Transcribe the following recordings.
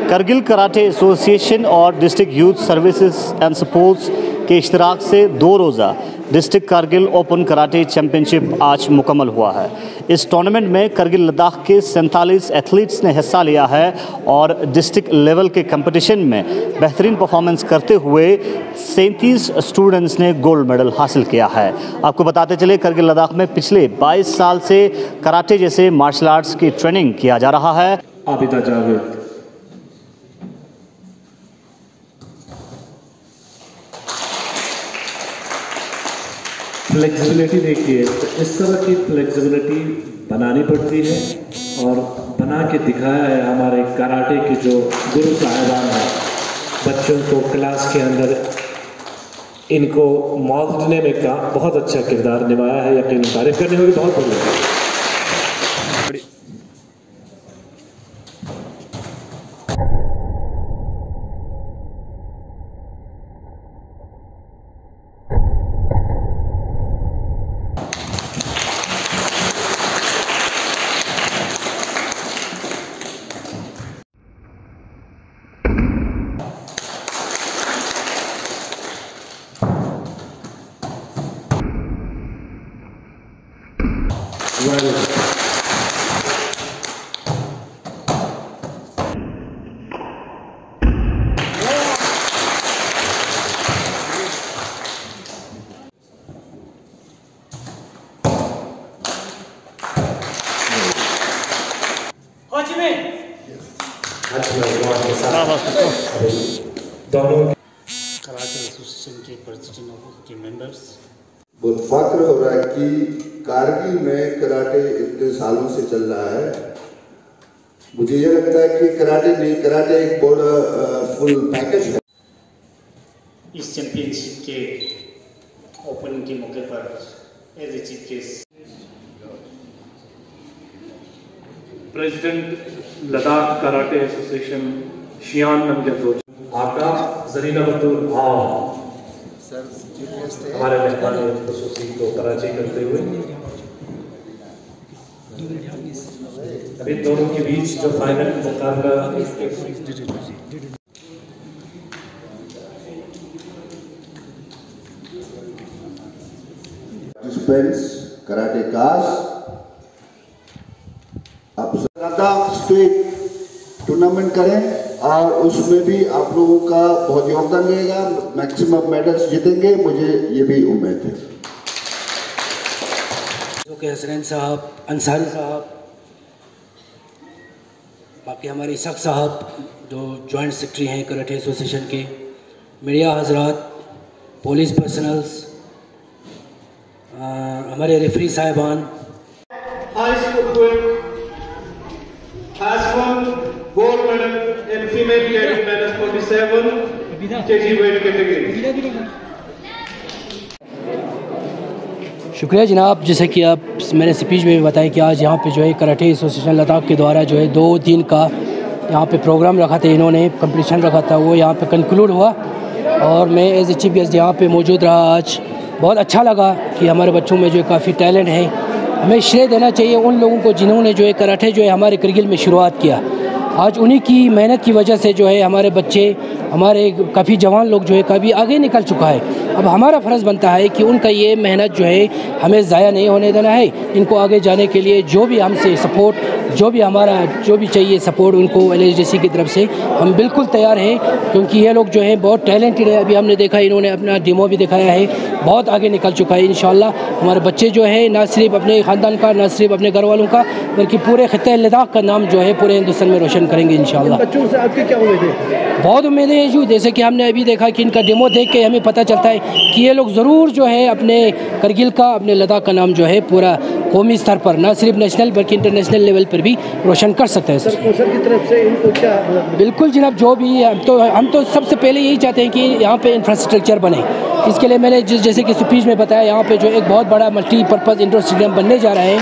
Kargil karate association और district youth services and supports के इश्तराक से 2 रोज़ा district Kargil open karate championship आज मुकम्मल हुआ है। इस टूर्नामेंट में करगिल लद्दाख के 47 एथलीट्स ने हिस्सा लिया है और डिस्ट्रिक्ट लेवल के कंपटीशन में बेहतरीन परफॉर्मेंस करते हुए 37 स्टूडेंट्स ने गोल्ड मेडल हासिल किया है। आपको बताते चले, करगिल लद्दाख में पिछले 22 साल से कराटे जैसे मार्शल आर्ट्स की ट्रेनिंग किया जा रहा है। आबिदा जावेद, फ्लेक्सिबिलिटी देखिए, तो इस तरह की फ्लेक्सिबिलिटी बनानी पड़ती है और बना के दिखाया है हमारे कराटे के जो गुरु साहिबान हैं। बच्चों को क्लास के अंदर इनको मोल्डने में का बहुत अच्छा किरदार निभाया है। यकीनन तारीफ करने में भी बहुत बढ़िया। कराटे एसोसिएशन के प्रेसिडेंट के मेंबर्स, बहुत फख्र हो रहा है कि कारगिल में कराटे इतने सालों से चल रहा है। मुझे ये लगता है कि कराटे नहीं, कराटे एक बड़ा फुल पैकेज है। इस चैंपियनशिप के ओपन के मौके पर as a chief guest president Ladakh karate association शियान नमजद आपका जरीना बतूर हमारे मेहमान खसूसी को कराची करते हुए अभी दोनों के बीच जो फाइनल मुकाबला पार्टिसिपेंट्स कराटे कास अब लद्दाख स्टेट टूर्नामेंट करें और उसमें भी आप लोगों का बहुत योगदान रहेगा। मैक्सिमम मेडल्स जीतेंगे, मुझे ये भी उम्मीद है। के हसनैन साहब, अंसारी साहब, बाकी हमारे इसाक साहब जो जॉइंट सेक्रेटरी हैं कराटे एसोसिएशन के, मीडिया हजरात, पुलिस पर्सनल्स, हमारे रेफरी साहिबान। High school girl has won gold medal in female cadet minus 47 kg weight category. शुक्रिया जनाब। जैसे कि आप मैंने स्पीच में भी बताया कि आज यहाँ पे जो है कराटे एसोसिएशन लद्दाख के द्वारा जो है 2 दिन का यहाँ पे प्रोग्राम रखा था, इन्होंने कंपटीशन रखा था, वो यहाँ पे कंक्लूड हुआ और मैं एज ए चीफ गेस्ट यहाँ पे मौजूद रहा। आज बहुत अच्छा लगा कि हमारे बच्चों में जो है काफ़ी टैलेंट है। हमें श्रेय देना चाहिए उन लोगों को जिन्होंने जो है कराटे जो है हमारे करगिल में शुरुआत किया। आज उन्हीं की मेहनत की वजह से जो है हमारे बच्चे, हमारे काफ़ी जवान लोग जो है काफ़ी आगे निकल चुका है। अब हमारा फ़र्ज़ बनता है कि उनका ये मेहनत जो है हमें ज़ाया नहीं होने देना है। इनको आगे जाने के लिए जो भी हमसे सपोर्ट, जो भी चाहिए सपोर्ट, उनको LHDC की तरफ से हम बिल्कुल तैयार हैं, क्योंकि ये लोग जो हैं बहुत टैलेंटेड है। अभी हमने देखा इन्होंने अपना डेमो भी दिखाया है, बहुत आगे निकल चुका है। इंशाल्लाह हमारे बच्चे जो है ना सिर्फ अपने ख़ानदान का, ना सिर्फ अपने घर वालों का, बल्कि पूरे खित्ते लद्दाख का नाम जो है पूरे हिंदुस्तान में रोशन करेंगे इंशाल्लाह। बच्चों से आपकी क्या उम्मीद है? बहुत उम्मीदें हैं जो, जैसे कि हमने अभी देखा कि इनका डेमो देख के हमें पता चलता है कि ये लोग ज़रूर जो है अपने करगिल का, अपने लद्दाख का नाम जो है पूरा कौमी स्तर पर, ना सिर्फ नेशनल बल्कि इंटरनेशनल लेवल पर भी रोशन कर सकते हैं। सर की तरफ से इनको क्या? बिल्कुल जनाब, जो भी हम तो सबसे पहले यही चाहते हैं कि यहाँ पे इंफ्रास्ट्रक्चर बने। इसके लिए मैंने जैसे कि स्पीच में बताया, यहाँ पे जो एक बहुत बड़ा मल्टीपर्पज़ इंडोर स्टेडियम बनने जा रहा है।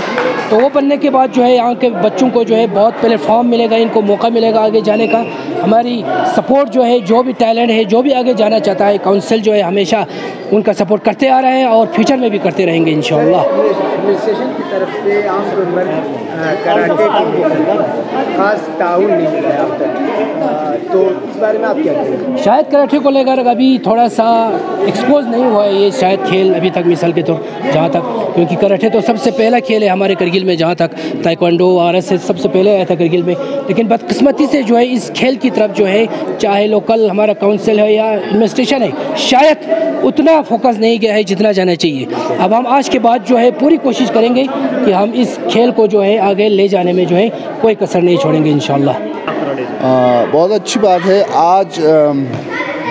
तो वो बनने के बाद जो है यहाँ के बच्चों को जो है बहुत प्लेटफॉर्म मिलेगा, इनको मौका मिलेगा आगे जाने का। हमारी सपोर्ट जो है, जो भी टैलेंट है, जो भी आगे जाना चाहता है, काउंसिल जो है हमेशा उनका सपोर्ट करते आ रहे हैं और फ्यूचर में भी करते रहेंगे इंशाअल्लाह। एडमिनिस्ट्रेशन की तरफ से आम कराटे के लिए खास ताउन नहीं मिला है अब तक। तो इस बारे में आप क्या कहेंगे? शायद कराटे को लेकर अभी थोड़ा सा एक्सपोज नहीं हुआ है ये शायद खेल अभी तक, मिसाल के तो जहाँ तक, क्योंकि कराटे तो सबसे पहला खेल है हमारे करगिल में, जहाँ तक ताइक्वांडो RSS सबसे पहले आया था करगिल में। लेकिन बदकिस्मती से जो है इस खेल की तरफ जो है, चाहे लोकल हमारा काउंसिल है या एडमिनिस्ट्रेशन है, शायद उतना फोकस नहीं गया है जितना जाना चाहिए। अब हम आज के बाद जो है पूरी कोशिश करेंगे कि हम इस खेल को जो है आगे ले जाने में जो है कोई कसर नहीं छोड़ेंगे इंशाल्लाह। बहुत अच्छी बात है। आज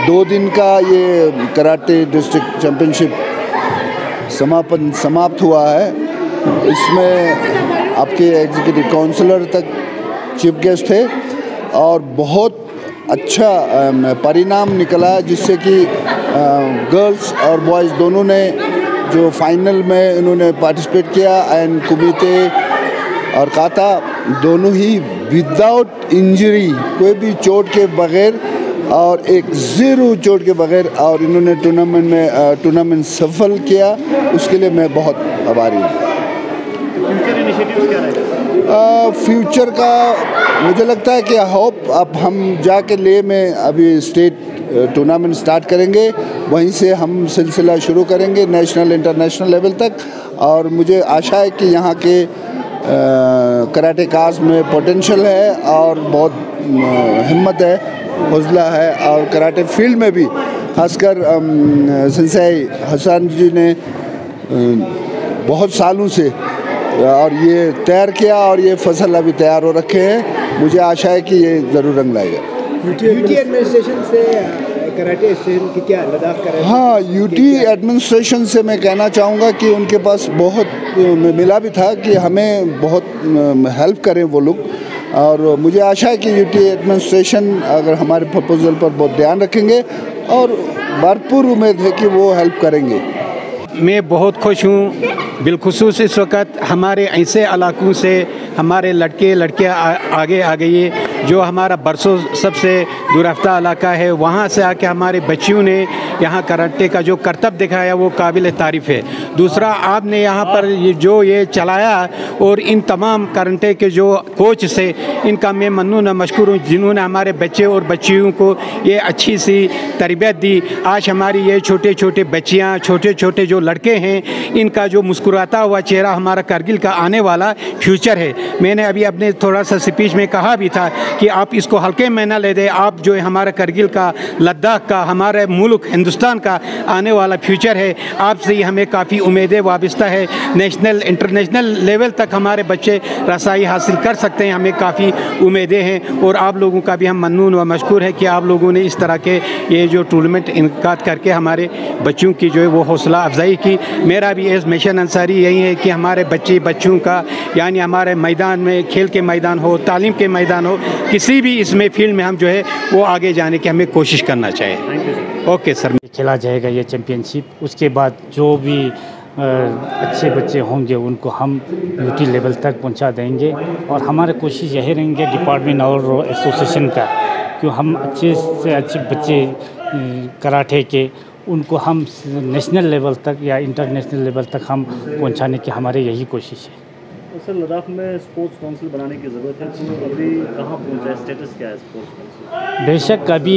2 दिन का ये कराटे डिस्ट्रिक्ट चैम्पियनशिप समाप्त हुआ है। इसमें आपके एग्जीक्यूटिव काउंसलर तक चीफ गेस्ट थे और बहुत अच्छा परिणाम निकला, जिससे कि गर्ल्स और बॉयज़ दोनों ने जो फाइनल में इन्होंने पार्टिसिपेट किया, एंड कुमिते और काता दोनों ही विदाउट इंजरी, कोई भी चोट के बगैर और एक 0 चोट के बगैर, और इन्होंने टूर्नामेंट सफल किया। उसके लिए मैं बहुत आभारी हूँ। फ्यूचर इनिशिएटिव्स क्या रहेगा? फ्यूचर का मुझे लगता है कि होप अब हम जाके ले में अभी स्टेट टूर्नामेंट स्टार्ट करेंगे, वहीं से हम सिलसिला शुरू करेंगे नेशनल इंटरनेशनल लेवल तक। और मुझे आशा है कि यहाँ के कराटे काज में पोटेंशियल है और बहुत हिम्मत है, हौसला है, और कराटे फील्ड में भी खासकर सेंसेई हसन जी ने बहुत सालों से और ये तैयार किया और ये फसल अभी तैयार हो रखे हैं। मुझे आशा है कि ये ज़रूर रंग लाएगा। यूटी एडमिनिस्ट्रेशन से कराटे स्टेशन की क्या लद्दाख कर? हाँ, यूटी एडमिनिस्ट्रेशन से मैं कहना चाहूँगा कि उनके पास बहुत मिला भी था कि हमें बहुत हेल्प करें वो लोग, और मुझे आशा है कि यूटी एडमिनिस्ट्रेशन अगर हमारे प्रपोजल पर बहुत ध्यान रखेंगे और भरपूर उम्मीद है कि वो हेल्प करेंगे। मैं बहुत खुश हूँ, बिलखुसूस इस वक्त हमारे ऐसे इलाकों से हमारे लड़के आगे आ गए जो हमारा बरसों सबसे दूरफ्ता इलाका है, वहाँ से आके हमारे बच्चियों ने यहाँ कराटे का जो करतब दिखाया वो काबिल तारीफ़ है। दूसरा, आपने यहाँ पर ये चलाया और इन तमाम कराटे के जो कोच से इनका मैं ममनून मशकूर हूँ, जिन्होंने हमारे बच्चे और बच्चियों को ये अच्छी सी तरबियत दी। आज हमारी ये छोटे छोटे बच्चियाँ, छोटे छोटे जो लड़के हैं, इनका जो मुस्कुराता हुआ चेहरा हमारा कारगिल का आने वाला फ्यूचर है। मैंने अभी अपने थोड़ा सा स्पीच में कहा भी था कि आप इसको हल्के में ना ले दें, आप जो है हमारा कारगिल का, लद्दाख का, हमारे मुल्क हिंदुस्तान का आने वाला फ्यूचर है। आपसे ही हमें काफ़ी उम्मीदें वाबस्ता है। नेशनल इंटरनेशनल लेवल तक हमारे बच्चे रसाई हासिल कर सकते हैं, हमें काफ़ी उम्मीदें हैं। और आप लोगों का भी हम ममनून व मशकूर है कि आप लोगों ने इस तरह के ये जो टूर्नामेंट इनकाद करके हमारे बच्चों की जो है वो हौसला अफजाई की। मेरा भी एज मिशन अंसारी यही है कि हमारे बच्चों का, यानी हमारे मैदान में, खेल के मैदान हो, तालीम के मैदान हो, किसी भी इसमें फील्ड में हम जो है वो आगे जाने की हमें कोशिश करना चाहिए। Okay sir. खेला जाएगा ये चैम्पियनशिप, उसके बाद जो भी अच्छे बच्चे होंगे उनको हम यूटी लेवल तक पहुंचा देंगे। और हमारी कोशिश यही रहेंगे डिपार्टमेंट और एसोसिएशन का, कि हम अच्छे से अच्छे बच्चे कराटे के उनको हम नेशनल लेवल तक या इंटरनेशनल लेवल तक हम पहुंचाने की हमारी यही कोशिश है। सर, लद्दाख में स्पोर्ट्स काउंसिल बनाने की ज़रूरत है, तो अभी कहाँ पहुँचा है, स्टेटस क्या है स्पोर्ट्स काउंसिल? बेशक अभी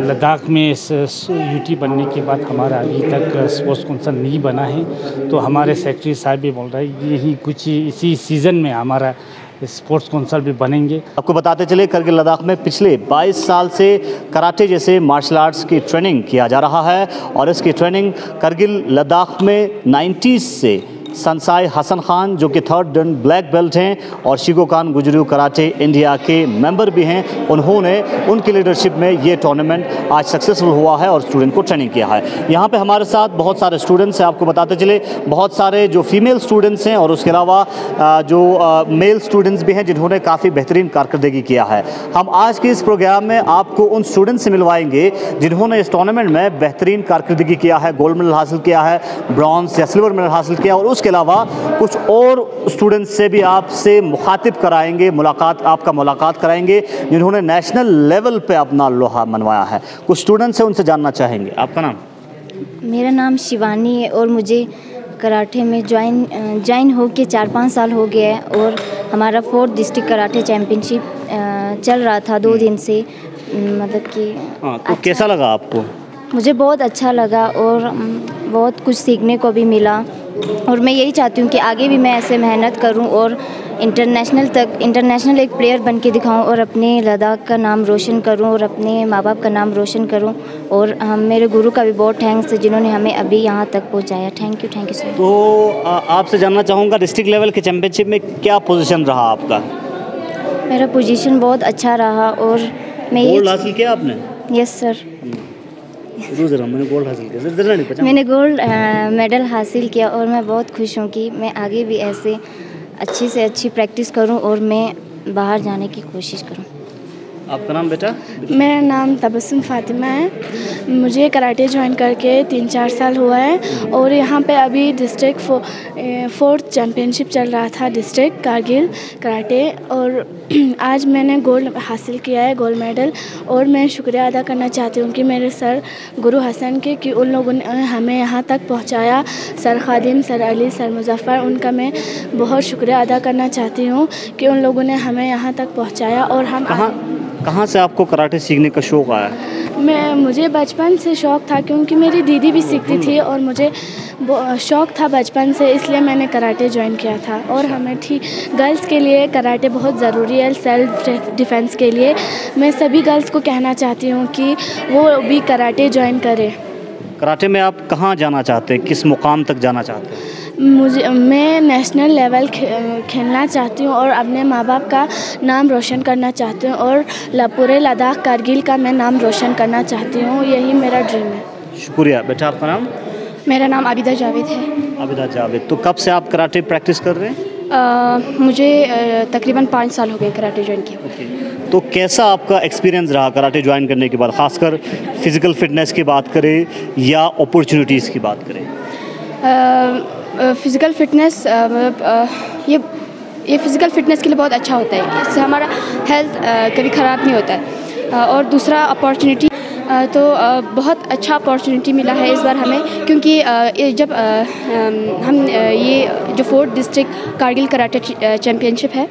लद्दाख में यूटी बनने के बाद हमारा अभी तक स्पोर्ट्स काउंसिल नहीं बना है। तो हमारे सेक्रेटरी साहब भी बोल रहे हैं यही कुछ इसी सीज़न में हमारा स्पोर्ट्स काउंसिल भी बनेंगे। आपको बताते चले, करगिल लद्दाख में पिछले 22 साल से कराटे जैसे मार्शल आर्ट्स की ट्रेनिंग किया जा रहा है, और इसकी ट्रेनिंग करगिल लद्दाख में 90s से सनसाई हसन खान जो कि 3rd डन ब्लैक बेल्ट हैं और शिगोकान गुजरू कराटे इंडिया के मेंबर भी हैं, उन्होंने उनकी लीडरशिप में ये टूर्नामेंट आज सक्सेसफुल हुआ है और स्टूडेंट को ट्रेनिंग किया है। यहाँ पे हमारे साथ बहुत सारे स्टूडेंट्स हैं, आपको बताते चले बहुत सारे जो फीमेल स्टूडेंट्स हैं और उसके अलावा जो मेल स्टूडेंट्स भी हैं जिन्होंने काफ़ी बेहतरीन कारकर्दगी किया है। हम आज के इस प्रोग्राम में आपको उन स्टूडेंट्स से मिलवाएंगे जिन्होंने इस टूर्नामेंट में बेहतरीन कारकर्दगी किया है, गोल्ड मेडल हासिल किया है, ब्रॉन्ज या सिल्वर मेडल हासिल किया, और उसके अलावा कुछ और स्टूडेंट्स से भी आपसे मुखातिब कराएंगे, आपका मुलाकात कराएंगे जिन्होंने नेशनल लेवल पे अपना लोहा मनवाया है। कुछ स्टूडेंट्स से उनसे जानना चाहेंगे। आपका नाम? मेरा नाम शिवानी है और मुझे कराटे में ज्वाइन हो के 4-5 साल हो गया है, और हमारा 4th डिस्ट्रिक्ट कराटे चैम्पियनशिप चल रहा था 2 दिन से, मतलब कि हाँ, तो कैसा लगा आपको? मुझे बहुत अच्छा लगा और बहुत कुछ सीखने को भी मिला, और मैं यही चाहती हूँ कि आगे भी मैं ऐसे मेहनत करूँ और इंटरनेशनल एक प्लेयर बन के दिखाऊँ और अपने लद्दाख का नाम रोशन करूँ और अपने माँ बाप का नाम रोशन करूँ। और मेरे गुरु का भी बहुत थैंक्स है जिन्होंने हमें अभी यहाँ तक पहुँचाया। Thank you sir. तो आपसे जानना चाहूँगा, डिस्ट्रिक्ट लेवल के चैम्पियनशिप में क्या पोजीशन रहा आपका? मेरा पोजीशन बहुत अच्छा रहा और मैं गोल्ड हासिल किया आपने? यस सर, मैंने गोल्ड हासिल किया। मैंने गोल्ड मेडल हासिल किया और मैं बहुत खुश हूँ कि मैं आगे भी ऐसे अच्छी से अच्छी प्रैक्टिस करूँ और मैं बाहर जाने की कोशिश करूँ। आपका नाम बेटा? मेरा नाम तबस्सुम फातिमा है। मुझे कराटे ज्वाइन करके 3-4 साल हुआ है और यहाँ पे अभी डिस्ट्रिक्ट 4th चैम्पियनशिप चल रहा था, डिस्ट्रिक्ट कारगिल कराटे, और आज मैंने गोल्ड हासिल किया है, गोल्ड मेडल। और मैं शुक्रिया अदा करना चाहती हूँ कि मेरे सर गुरु हसन के, कि उन लोगों ने हमें यहाँ तक पहुँचाया। सर खादिम, सर अली, सर मुजफ्फर, उनका मैं बहुत शुक्रिया अदा करना चाहती हूँ कि उन लोगों ने हमें यहाँ तक पहुँचाया। और हम कहाँ से आपको कराटे सीखने का शौक़ आया? मुझे बचपन से शौक़ था, क्योंकि मेरी दीदी भी सीखती थी और मुझे शौक़ था बचपन से, इसलिए मैंने कराटे ज्वाइन किया था। और हमें गर्ल्स के लिए कराटे बहुत ज़रूरी है सेल्फ डिफेंस के लिए। मैं सभी गर्ल्स को कहना चाहती हूँ कि वो भी कराटे ज्वाइन करें। कराटे में आप कहाँ जाना चाहते हैं, किस मुकाम तक जाना चाहते हैं? मैं नेशनल लेवल खेलना चाहती हूँ और अपने माँ बाप का नाम रोशन करना चाहती हूँ और पूरे लद्दाख कारगिल का मैं नाम रोशन करना चाहती हूँ। यही मेरा ड्रीम है। शुक्रिया बेटा। आपका नाम? मेरा नाम आबिदा जावेद है। आबिदा जावेद, तो कब से आप कराटे प्रैक्टिस कर रहे हैं? मुझे तकरीबन 5 साल हो गए कराटे ज्वाइन किए। तो कैसा आपका एक्सपीरियंस रहा कराटे ज्वाइन करने के बाद, ख़ासकर फिज़िकल फिटनेस की बात करें या अपॉर्चुनिटीज़ की बात करें? फ़िज़िकल फ़िटनेस ये फ़िज़िकल फ़िटनेस के लिए बहुत अच्छा होता है, इससे हमारा हेल्थ कभी ख़राब नहीं होता है। और दूसरा अपॉर्चुनिटी, तो बहुत अच्छा अपॉर्चुनिटी मिला है इस बार हमें, क्योंकि जब हम ये जो 4th district Kargil karate championship है,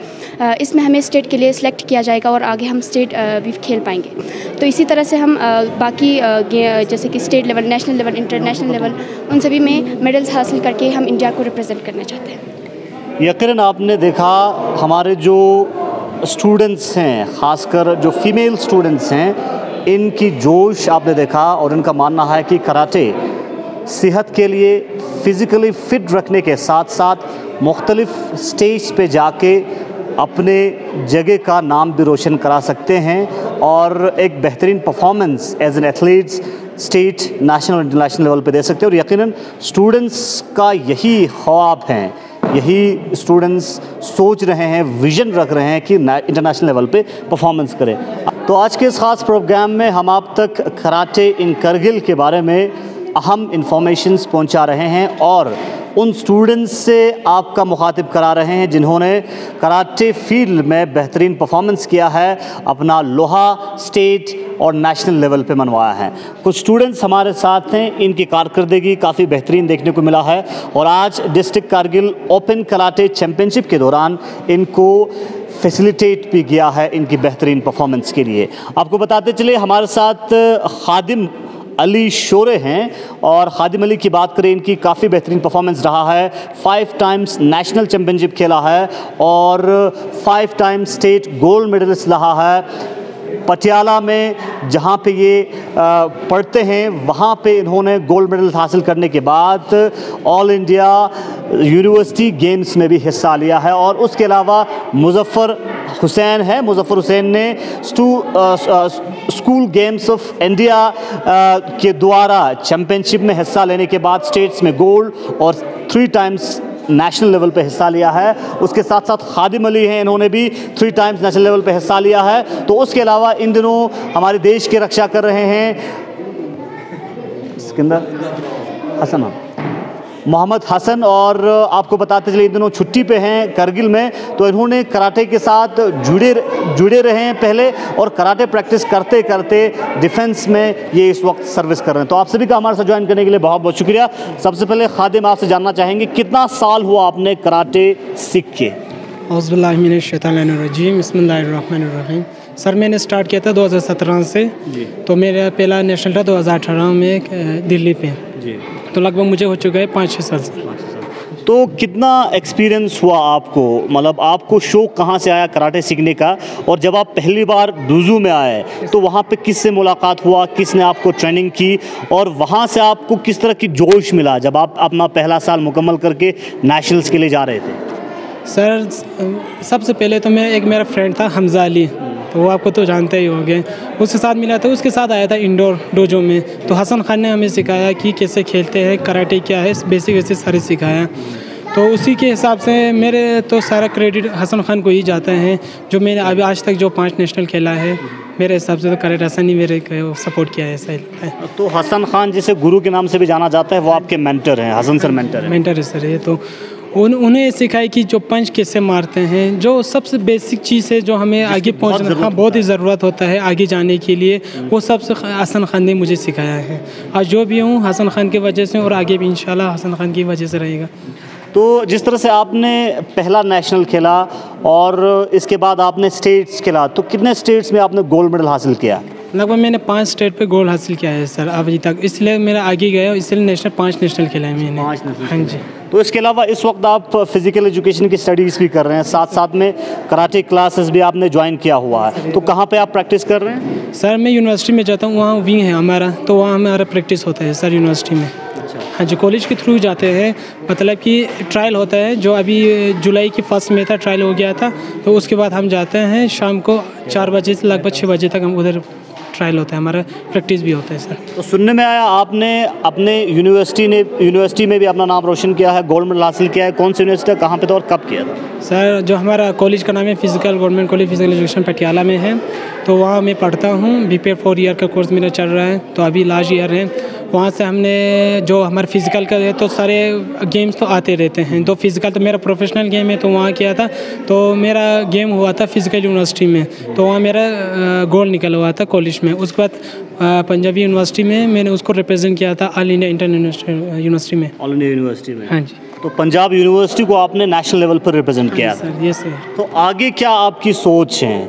इसमें हमें स्टेट के लिए सिलेक्ट किया जाएगा और आगे हम स्टेट भी खेल पाएंगे। तो इसी तरह से हम बाकी जैसे कि state level, national level, international level, उन सभी में मेडल्स हासिल करके हम इंडिया को रिप्रेजेंट करना चाहते हैं। यकीनन आपने देखा हमारे जो स्टूडेंट्स हैं, ख़ासकर जो फीमेल स्टूडेंट्स हैं, इनकी जोश आपने देखा और इनका मानना है कि कराटे सेहत के लिए फ़िज़िकली फ़िट रखने के साथ साथ मुख्तलिफ़ स्टेज पे जाके अपने जगह का नाम भी रोशन करा सकते हैं और एक बेहतरीन performance as an athletes state, national और इंटरनेशनल लेवल पे दे सकते हैं। और यकीनन स्टूडेंट्स का यही ख्वाब है, यही स्टूडेंट्स सोच रहे हैं, विज़न रख रहे हैं कि इंटरनेशनल लेवल पे परफॉर्मेंस करें। तो आज के इस ख़ास प्रोग्राम में हम आप तक कराटे इन करगिल के बारे में अहम इंफॉर्मेशंस पहुंचा रहे हैं और उन स्टूडेंट्स से आपका मुखातिब करा रहे हैं जिन्होंने कराटे फील्ड में बेहतरीन परफॉर्मेंस किया है, अपना लोहा स्टेट और नेशनल लेवल पे मनवाया है। कुछ स्टूडेंट्स हमारे साथ हैं, इनकी कारकर्दगी काफ़ी बेहतरीन देखने को मिला है और आज district Kargil open karate championship के दौरान इनको फैसिलिटेट भी किया है इनकी बेहतरीन परफॉर्मेंस के लिए। आपको बताते चले हमारे साथ खादिम अली शोरे हैं और खादिम अली की बात करें, इनकी काफ़ी बेहतरीन परफॉर्मेंस रहा है। 5 टाइम्स नेशनल चैम्पियनशिप खेला है और 5 टाइम्स स्टेट गोल्ड मेडलिस्ट रहा है। पटियाला में जहाँ पे ये पढ़ते हैं वहाँ पे इन्होंने गोल्ड मेडल हासिल करने के बाद ऑल इंडिया यूनिवर्सिटी गेम्स में भी हिस्सा लिया है। और उसके अलावा मुजफ्फर हुसैन ने स्कूल गेम्स ऑफ इंडिया के द्वारा चैम्पियनशिप में हिस्सा लेने के बाद स्टेट्स में गोल्ड और 3 टाइम्स नेशनल लेवल पे हिस्सा लिया है। उसके साथ साथ खादिम अली हैं, इन्होंने भी 3 टाइम्स नेशनल लेवल पे हिस्सा लिया है। तो उसके अलावा इन दिनों हमारे देश की रक्षा कर रहे हैं हसन मोहम्मद हसन, और आपको बताते चलिए इन दिनों छुट्टी पे हैं करगिल में। तो इन्होंने कराटे के साथ जुड़े रहे हैं पहले और कराटे प्रैक्टिस करते करते डिफेंस में ये इस वक्त सर्विस कर रहे हैं। तो आप सभी का हमारे साथ ज्वाइन करने के लिए बहुत बहुत शुक्रिया। सबसे पहले खादिम आपसे जानना चाहेंगे कितना साल हुआ आपने कराटे सीख के? औज़ुबिल्लाहि मिनश शैतानिर रजीम, बिस्मिल्लाहिर्रहमानिर्रहीम। सर मैंने स्टार्ट किया था 2017 से जी। तो मेरा पहला नेशनल था 2018 में दिल्ली पे जी। तो लगभग मुझे हो चुका है 5-6 साल से। तो कितना एक्सपीरियंस हुआ आपको, मतलब आपको शौक कहाँ से आया कराटे सीखने का, और जब आप पहली बार डूजू में आए तो वहाँ पे किससे मुलाकात हुआ, किसने आपको ट्रेनिंग की, और वहाँ से आपको किस तरह की जोश मिला जब आप अपना पहला साल मुकम्मल करके नेशनल्स के लिए जा रहे थे? सर सबसे पहले तो मैं एक मेरा फ्रेंड था हमजा अली, तो वो आपको तो जानते ही होंगे, उसके साथ मिला था, उसके साथ आया था इंडोर डोजो में। तो हसन खान ने हमें सिखाया कि कैसे खेलते हैं, कराटे क्या है, बेसिक वैसे सारे सिखाया। तो उसी के हिसाब से मेरे तो सारा क्रेडिट हसन खान को ही जाता है, जो मैंने अभी आज तक जो 5 नेशनल खेला है मेरे हिसाब से तो कराटे हसन ही मेरे को सपोर्ट किया है, ऐसा ही लगता है। तो हसन खान जिसे गुरु के नाम से भी जाना जाता है वो आपके मेंटर हैं, हसन सर मेंटर हैं? मेंटर है सर ये। तो उन्हें सिखाया कि जो पंच कैसे मारते हैं, जो सबसे बेसिक चीज़ है जो हमें आगे पहुंचना, हाँ बहुत ही ज़रूरत होता है आगे जाने के लिए, वो सबसे हसन खान ने मुझे सिखाया है। आज जो भी हूँ हसन खान की वजह से, और आगे भी इंशाल्लाह हसन खान की वजह से रहेगा। तो जिस तरह से आपने पहला नेशनल खेला और इसके बाद आपने स्टेट्स खेला, तो कितने स्टेट्स में आपने गोल्ड मेडल हासिल किया? लगभग मैंने 5 स्टेट पे गोल्ड हासिल किया है सर अभी तक, इसलिए मेरा आगे गया, इसलिए नेशनल 5 नेशनल खेला है मैंने। 5 नेशनल? हाँ जी। तो इसके अलावा इस वक्त आप फिज़िकल एजुकेशन की स्टडीज़ भी कर रहे हैं, साथ साथ में कराटे क्लासेस भी आपने ज्वाइन किया हुआ है, तो कहाँ पे आप प्रैक्टिस कर रहे हैं? सर मैं यूनिवर्सिटी में जाता हूँ, वहाँ विंग है हमारा, तो वहाँ हमारा प्रैक्टिस होता है सर यूनिवर्सिटी में। हाँ जी, कॉलेज के थ्रू जाते हैं, मतलब कि ट्रायल होता है, जो अभी जुलाई की 1 में था, ट्रायल हो गया था, तो उसके बाद हम जाते हैं शाम को 4 बजे से लगभग 6 बजे तक हम उधर ट्रायल होता है, हमारा प्रैक्टिस भी होता है सर। तो सुनने में आया आपने अपने यूनिवर्सिटी में भी अपना नाम रोशन किया है, गोल्ड मेडल हासिल किया है, कौन सी यूनिवर्सिटी, कहाँ पे था और कब किया था? सर जो हमारा कॉलेज का नाम है physical government college physical education Patiala में है, तो वहाँ मैं पढ़ता हूँ, BPED 4 ईयर का कोर्स मेरा चल रहा है, तो अभी लास्ट ईयर है। वहाँ से हमने जो हमारे फिज़िकल का है तो सारे गेम्स तो आते रहते हैं, तो फिज़िकल तो मेरा प्रोफेशनल गेम है, तो वहाँ किया था, तो मेरा गेम हुआ था फिज़िकल यूनिवर्सिटी में, तो वहाँ मेरा गोल्ड निकल हुआ था कॉलेज में। उसके बाद पंजाबी यूनिवर्सिटी में मैंने उसको रिप्रेजेंट किया था ऑल इंडिया इंटरनेशनल यूनिवर्सिटी में। ऑल इंडिया यूनिवर्सिटी में? हाँ जी। तो पंजाब यूनिवर्सिटी को आपने नेशनल लेवल पर रिप्रेजेंट किया था? सर ये सर। तो आगे क्या आपकी सोच है,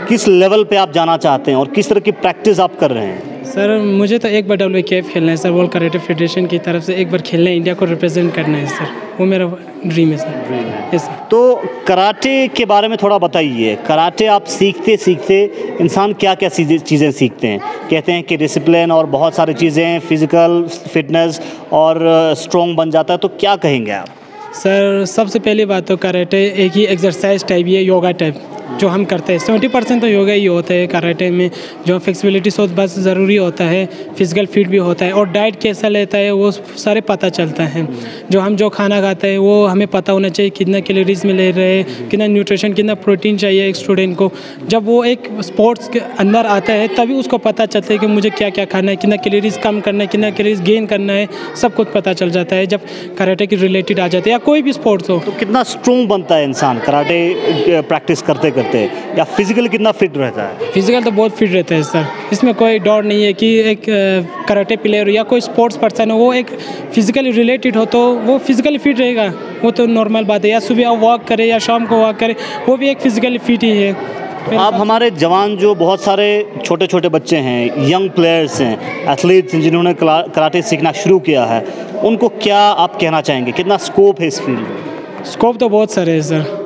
किस लेवल पे आप जाना चाहते हैं और किस तरह की प्रैक्टिस आप कर रहे हैं? सर मुझे तो एक बार WKF खेलना है सर, वर्ल्ड कराटे फेडरेशन की तरफ से एक बार खेलना है, इंडिया को रिप्रेजेंट करना है सर, वो मेरा ड्रीम है सर। Yes sir. तो कराटे के बारे में थोड़ा बताइए, कराटे आप सीखते सीखते इंसान क्या क्या चीज़ें सीखते हैं? कहते हैं कि डिसिप्लिन और बहुत सारी चीज़ें, फिज़िकल फिटनेस और स्ट्रॉन्ग बन जाता है, तो क्या कहेंगे आप? सर सबसे पहली बात तो कराटे एक ही एक्सरसाइज टाइप ही है, योगा टाइप जो हम करते हैं। 70% तो योगा ही होता है कराटे में, जो फ्लेक्सिबिलिटी सोच बस ज़रूरी होता है, फिजिकल फिट भी होता है, और डाइट कैसा लेता है वो सारे पता चलता है। जो खाना खाते हैं वो हमें पता होना चाहिए, कितना कैलोरीज में ले रहे हैं, कितना न्यूट्रिशन, कितना प्रोटीन चाहिए एक स्टूडेंट को। जब वो एक स्पोर्ट्स के अंदर आता है तभी उसको पता चलता है कि मुझे क्या क्या खाना है, कितना कैलोरीज कम करना है, कितना कैलोरीज गेन करना है, सब कुछ पता चल जाता है जब कराटे के रिलेटेड आ जाते हैं, या कोई भी स्पोर्ट्स हो। तो कितना स्ट्रॉन्ग बनता है इंसान कराटे प्रैक्टिस करते करते, या फिजिकली कितना फिट रहता है? फिजिकल तो बहुत फिट रहता है सर, इसमें कोई डाउट नहीं है कि एक कराटे प्लेयर या कोई स्पोर्ट्स पर्सन हो, वो एक फिजिकली रिलेटेड हो तो वो फिजिकली फिट रहेगा, वो तो नॉर्मल बात है। या सुबह वॉक करे या शाम को वॉक करे, वो भी एक फिजिकली फिट ही है। तो आप हमारे जवान जो बहुत सारे छोटे छोटे बच्चे हैं, यंग प्लेयर्स हैं, एथलीट्स हैं, जिन्होंने कराटे सीखना शुरू किया है, उनको क्या आप कहना चाहेंगे, कितना स्कोप है इस फील्ड में? स्कोप तो बहुत सारे है सर।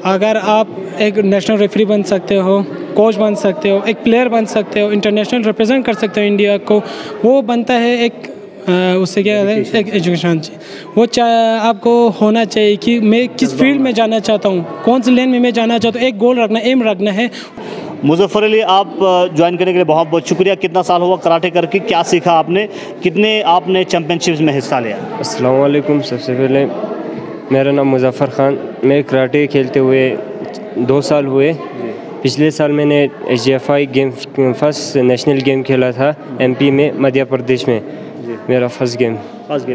अगर आप एक नेशनल रेफरी बन सकते हो, कोच बन सकते हो, एक प्लेयर बन सकते हो, इंटरनेशनल रिप्रेजेंट कर सकते हो इंडिया को, वो बनता है एक उससे क्या है एक एजुकेशन चाहिए। वो आपको होना चाहिए कि मैं किस फील्ड में जाना चाहता हूँ, कौन सी लेन में मैं जाना चाहता हूँ, एक गोल रखना, एम रखना है। मुज़फ़्फ़र अली, आप ज्वाइन करने के लिए बहुत बहुत शुक्रिया। कितना साल हुआ कराटे करके, क्या सीखा आपने, कितने आपने चैम्पियनशिप्स में हिस्सा लिया? अस्सलाम वालेकुम। सबसे पहले मेरा नाम मुज़फ़्फ़र ख़ान, मैं कराटे खेलते हुए 2 साल हुए। पिछले साल मैंने HFI game first national game खेला था MP में, मध्य प्रदेश में, मेरा फर्स्ट गेम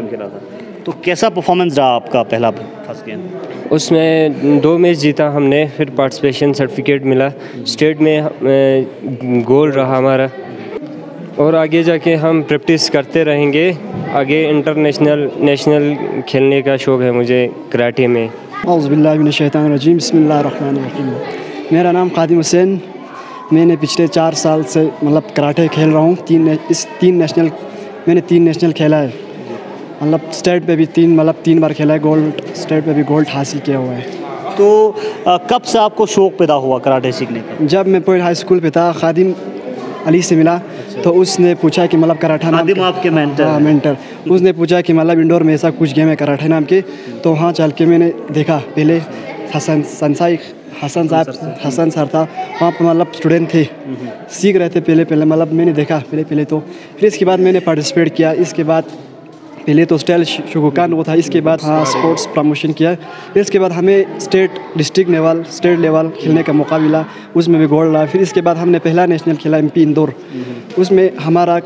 खेला था। तो कैसा परफॉर्मेंस रहा आपका पहला फर्स्ट गेम? उसमें 2 मैच जीता हमने, फिर पार्टिसिपेशन सर्टिफिकेट मिला, स्टेट में गोल्ड रहा हमारा, और आगे जाके हम प्रैक्टिस करते रहेंगे। आगे इंटरनेशनल नेशनल खेलने का शौक़ है मुझे कराटे में। औज़ुबिल्लाहि मिनश शैतानिर रजीम, बिस्मिल्लाहिर रहमानिर रहीम। मेरा नाम क़ादिम हुसैन, मैंने पिछले 4 साल से मतलब कराटे खेल रहा हूँ। मैंने 3 नेशनल खेला है, मतलब स्टेट पे भी 3 बार खेला है, गोल्ड स्टेट पे भी गोल्ड हासिल किया हुआ है। तो कब से आपको शौक़ पैदा हुआ कराटे सीखने का? जब मैं पॉइंट हाई स्कूल पे था, खादिम अली से मिला। तो उसने पूछा कि मतलब कराटा नाम खादिम आपके मेंटर? हाँ, मेंटर। उसने पूछा कि मतलब इंडोर में ऐसा कुछ गेम है कराटे नाम के। तो वहाँ चल के मैंने देखा, पहले हसन सर था वहाँ पर, मतलब स्टूडेंट थे, सीख रहे थे पहले मतलब मैंने देखा पहले तो। फिर इसके बाद मैंने पार्टिसिपेट किया। इसके बाद पहले तो स्टाइल शुगुकान वो था, इसके बाद हाँ स्पोर्ट्स प्रमोशन किया। फिर इसके बाद हमें स्टेट लेवल खेलने का मौका मिला, उसमें भी गोल्ड रहा। फिर इसके बाद हमने पहला नेशनल खेला MP इंदौर, उसमें हमारा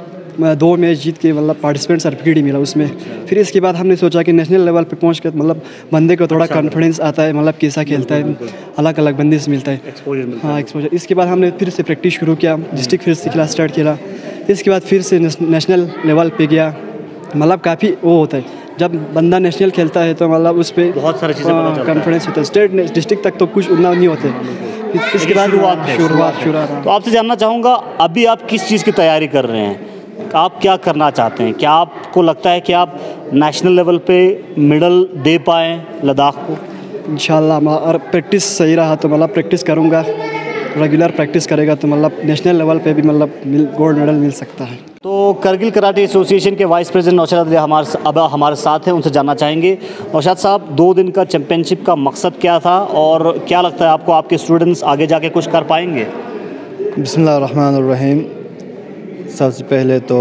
2 मैच जीत के मतलब पार्टिसिपेंट सर्टिफिकेट ही मिला उसमें। फिर इसके बाद हमने सोचा कि नेशनल लेवल पे पहुंच कर मतलब बंदे को थोड़ा कॉन्फिडेंस आता है, मतलब कैसा खेलता है, अलग बंदे से मिलता है, हाँ एक्सपोजर। इसके बाद हमने फिर से प्रैक्टिस शुरू किया, डिस्ट्रिक्ट फिर से खेला, स्टार्ट खेला। इसके बाद फिर से नेशनल लेवल पे गया। मतलब काफ़ी वो होता है जब बंदा नेशनल खेलता है तो मतलब उस पर बहुत सारी चीज़ें कॉन्फिडेंस होता है। स्टेट डिस्ट्रिक्ट तक तो कुछ उतना नहीं होते। इसके बाद शुरुआत। तो आपसे जानना चाहूँगा, अभी आप किस चीज़ की तैयारी कर रहे हैं? आप क्या करना चाहते हैं? क्या आपको लगता है कि आप नेशनल लेवल पे मेडल दे पाएँ लद्दाख को? इंशाल्लाह, और प्रैक्टिस सही रहा तो मतलब प्रैक्टिस करूँगा, रेगुलर प्रैक्टिस करेगा तो मतलब नेशनल लेवल पे भी मतलब गोल्ड मेडल मिल सकता है। तो करगिल कराटे एसोसिएशन के वाइस प्रेसिडेंट नौशाद अली हमारे साथ हैं, उनसे जानना चाहेंगे। नौशाद साहब, 2 दिन का चैम्पियनशिप का मकसद क्या था और क्या लगता है आपको आपके स्टूडेंट्स आगे जाके कुछ कर पाएंगे? बिस्मिल्लाहिर्रहमानिर्रहीम। सबसे पहले तो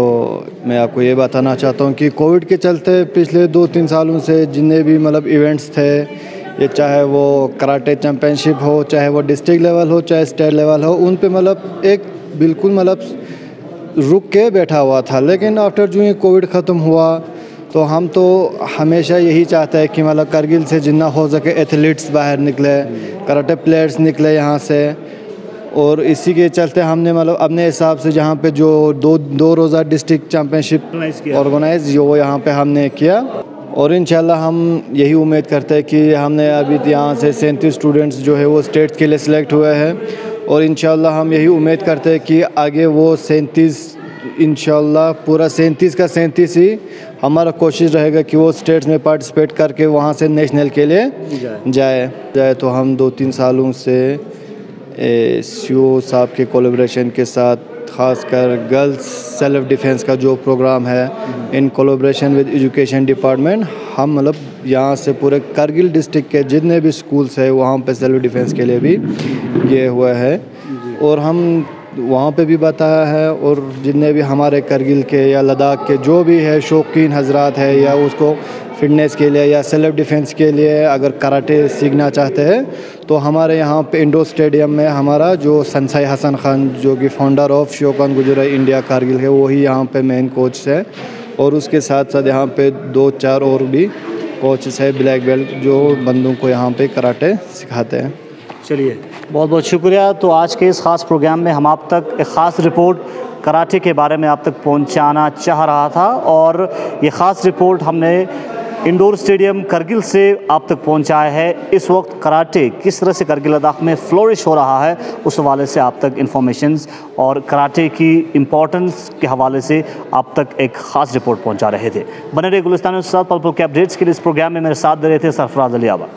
मैं आपको ये बताना चाहता हूँ कि कोविड के चलते पिछले 2-3 सालों से जितने भी मतलब इवेंट्स थे, ये चाहे वो कराटे चैम्पियनशिप हो, चाहे वो डिस्ट्रिक्ट लेवल हो, चाहे स्टेट लेवल हो, उन पे मतलब एक बिल्कुल मतलब रुक के बैठा हुआ था। लेकिन आफ्टर जो ये कोविड ख़त्म हुआ तो हम तो हमेशा यही चाहते हैं कि मतलब करगिल से जितना हो सके एथलीट्स बाहर निकले, कराटे प्लेयर्स निकले यहाँ से। और इसी के चलते हमने मतलब अपने हिसाब से जहाँ पे जो दो रोज़ा डिस्ट्रिक्ट चैम्पियनशिप ऑर्गेनाइज जो यहाँ पे हमने किया। और इंशाल्लाह हम यही उम्मीद करते हैं कि हमने अभी यहाँ से 37 स्टूडेंट्स जो है वो स्टेट के लिए सिलेक्ट हुए हैं। और इंशाल्लाह हम यही उम्मीद करते हैं कि आगे वो 37 इंशाल्लाह पूरा 37 का 37 ही हमारा कोशिश रहेगा कि वो स्टेट्स में पार्टिसिपेट करके वहाँ से नेशनल के लिए जाए। तो हम 2-3 सालों से CO साहब के कोलैबोरेशन के साथ, ख़ासकर गर्ल्स सेल्फ डिफेंस का जो प्रोग्राम है, in collaboration with education department, हम मतलब यहाँ से पूरे करगिल डिस्ट्रिक्ट के जितने भी स्कूल्स है वहाँ पे सेल्फ डिफेंस के लिए भी ये हुआ है। और हम वहाँ पे भी बताया है, और जितने भी हमारे करगिल के या लद्दाख के जो भी है शौकीन हजरात है, या उसको फिटनेस के लिए या सेल्फ डिफेंस के लिए अगर कराटे सीखना चाहते हैं, तो हमारे यहाँ पे इंडोर स्टेडियम में हमारा जो संसाई हसन खान जो कि फाउंडर ऑफ शोकान गुजराई इंडिया कारगिल है, वही यहाँ पे मेन कोच है। और उसके साथ साथ यहाँ पे 2-4 और भी कोचेस है ब्लैक बेल्ट जो बंदों को यहाँ पे कराटे सिखाते हैं। चलिए, बहुत बहुत शुक्रिया। तो आज के इस ख़ास प्रोग्राम में हम आप तक एक ख़ास रिपोर्ट कराटे के बारे में आप तक पहुंचाना चाह रहा था, और ये ख़ास रिपोर्ट हमने इंडोर स्टेडियम करगिल से आप तक पहुंचाया है। इस वक्त कराटे किस तरह से करगिल लद्दाख में फ्लोरिश हो रहा है, उस हवाले से आप तक इन्फॉर्मेशंस और कराटे की इम्पोर्टेंस के हवाले से आप तक एक ख़ास रिपोर्ट पहुंचा रहे थे। बने रहे गुलिस्तान के साथ पल पल के अपडेट्स के लिए। इस प्रोग्राम में मेरे साथ दे रहे थे सरफराज अली आबा।